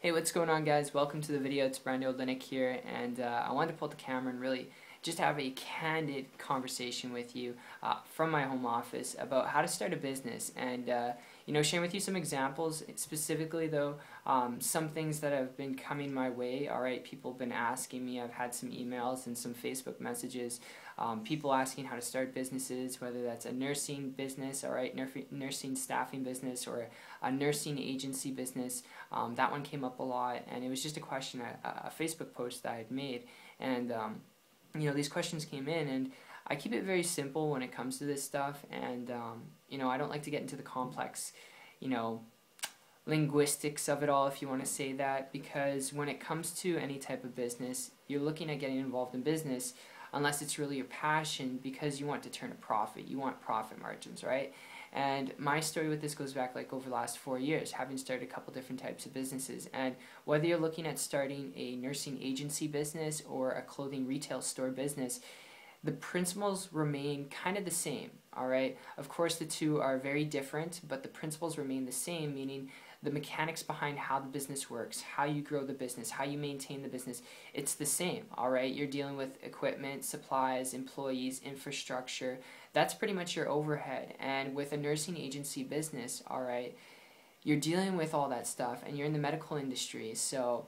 Hey, what's going on, guys? Welcome to the video. It's Brando Linick here, and I wanted to pull up the camera and really just have a candid conversation with you from my home office about how to start a business and sharing with you some examples. Specifically though, some things that have been coming my way. Alright, people have been asking me. I've had some emails and some Facebook messages, people asking how to start businesses, whether that's a nursing business, alright, nursing staffing business, or a nursing agency business. That one came up a lot, and it was just a question, a Facebook post that I had made, and these questions came in, and I keep it very simple when it comes to this stuff, and I don't like to get into the complex, linguistics of it all, if you want to say that, because when it comes to any type of business, you're looking at getting involved in business unless it's really your passion, because you want to turn a profit. You want profit margins, right? And my story with this goes back like over the last 4 years, having started a couple different types of businesses. And whether you're looking at starting a nursing agency business or a clothing retail store business, the principles remain kind of the same, alright? Of course, the two are very different, but the principles remain the same, meaning the mechanics behind how the business works, how you grow the business, how you maintain the business, it's the same, alright? You're dealing with equipment, supplies, employees, infrastructure. That's pretty much your overhead. And with a nursing agency business, alright, you're dealing with all that stuff, and you're in the medical industry. So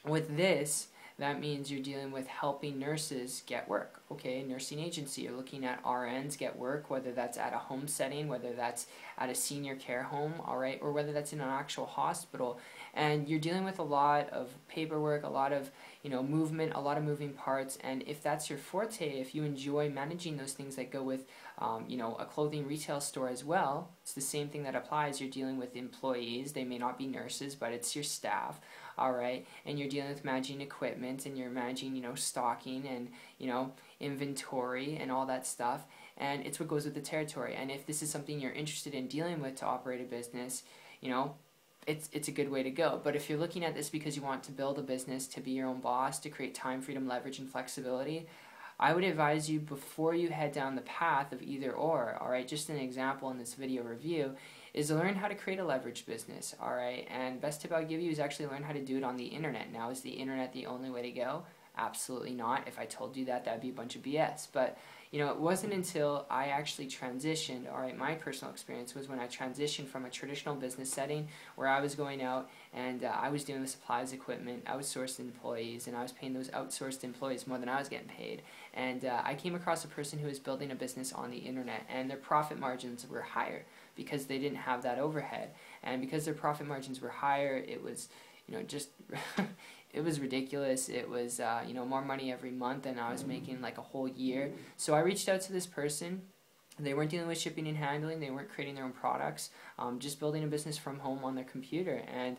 with this, that means you're dealing with helping nurses get work. Okay, nursing agency, you're looking at RNs get work, whether that's at a home setting, whether that's at a senior care home, alright, or whether that's in an actual hospital. And you're dealing with a lot of paperwork, a lot of movement, a lot of moving parts. And if that's your forte, if you enjoy managing those things that go with a clothing retail store as well, it's the same thing that applies. You're dealing with employees. They may not be nurses, but it's your staff, alright, and you're dealing with managing equipment, and you're managing stocking and inventory and all that stuff, and it's what goes with the territory. And if this is something you're interested in dealing with to operate a business, it's a good way to go. But if you're looking at this because you want to build a business, to be your own boss, to create time, freedom, leverage, and flexibility, I would advise you, before you head down the path of either or, alright, just an example in this video review, is to learn how to create a leverage business, alright? And best tip I'll give you is actually learn how to do it on the internet. Now, is the internet the only way to go? Absolutely not. If I told you that, that'd be a bunch of BS. But it wasn't until I actually transitioned, alright, my personal experience was when I transitioned from a traditional business setting where I was going out and I was dealing with supplies, equipment, outsourced employees, and I was paying those outsourced employees more than I was getting paid. And I came across a person who was building a business on the internet, and their profit margins were higher because they didn't have that overhead. And because their profit margins were higher, it was just it was ridiculous. It was more money every month than I was making like a whole year. So I reached out to this person. They weren't dealing with shipping and handling. They weren't creating their own products. Just building a business from home on their computer. And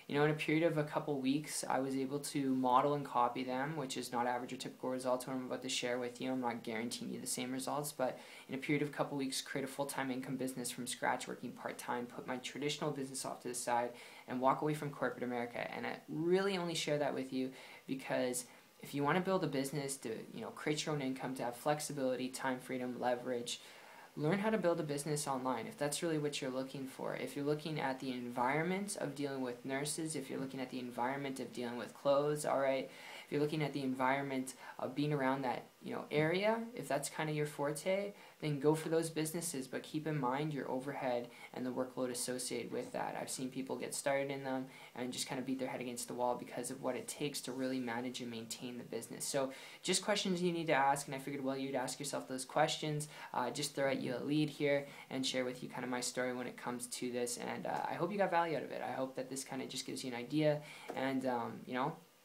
in a period of a couple weeks, I was able to model and copy them, which is not average or typical results what I'm about to share with you. I'm not guaranteeing you the same results, but in a period of a couple weeks, create a full-time income business from scratch, working part-time, put my traditional business off to the side, and walk away from corporate America. And I really only share that with you because if you want to build a business to create your own income, to have flexibility, time, freedom, leverage, learn how to build a business online if that's really what you're looking for. If you're looking at the environment of dealing with nurses, if you're looking at the environment of dealing with clothes, alright, if you're looking at the environment of being around that area, if that's kind of your forte, then go for those businesses. But keep in mind your overhead and the workload associated with that. I've seen people get started in them and just kind of beat their head against the wall because of what it takes to really manage and maintain the business. So just questions you need to ask, and I figured while you'd ask yourself those questions, just throw at you a lead here and share with you kind of my story when it comes to this. And I hope you got value out of it. I hope that this kind of just gives you an idea, and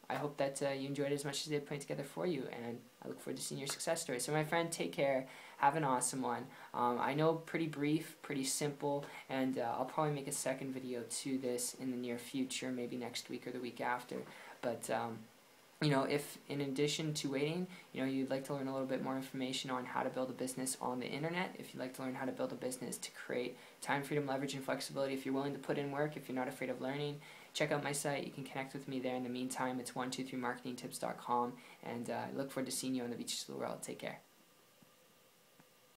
I hope that you enjoyed it as much as they put it together for you, and I look forward to seeing your success story. So my friend, take care. Have an awesome one. I know, pretty brief, pretty simple, and I'll probably make a second video to this in the near future, maybe next week or the week after. But if in addition to waiting, you'd like to learn a little bit more information on how to build a business on the internet, if you'd like to learn how to build a business to create time, freedom, leverage, and flexibility, if you're willing to put in work, if you're not afraid of learning, check out my site. You can connect with me there. In the meantime, it's 123marketingtips.com, and I look forward to seeing you on the beaches of the world. Take care.